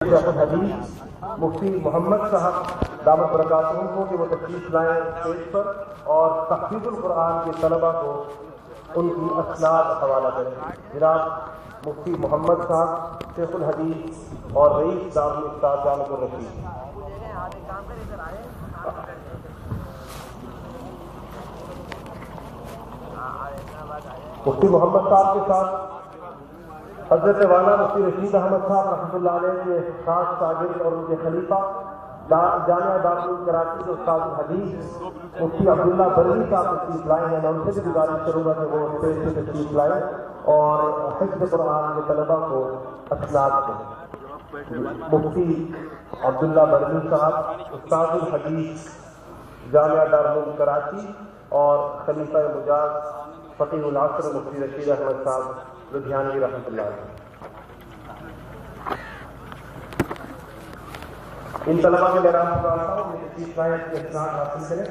حدیث مفتی محمد صاحب دامت برکاتہم کو کہ وہ تشریف لائیں اسٹیج پر اور تحفیظ القرآن کے طلبہ کو ان کی اسناد حوالہ کریں۔ جناب مفتی محمد صاحب شیخ الحدیث اور رئیس دارالفتاح جامع الرشید۔ مفتی محمد صاحب کے ساتھ حضرت والا مفتی رشید احمد صاحب رحمۃ اللہ علیہ کے خاص شاگرد اور ان کے خلیفہ جامعہ دارالعلوم کراچی کے استاد الحدیث مفتی عبداللہ بروی صاحب تشریف لائے ہیں۔ میں ان سے بھی گزارش کروں گا کہ وہ اسٹیج سے تشریف لائیں اور حفظ قرآن کے طلبہ کو اسناد دیں۔ مفتی عبداللہ بروی صاحب استاد الحدیث جامعہ دارالعلوم کراچی اور خلیفہ مجاز فقیہ العصر مفتی رشید احمد صاحب لدھیانوی رحمۃ اللہ علیہ۔ ان طلبہ کے لیے اسناد حاصل کریں۔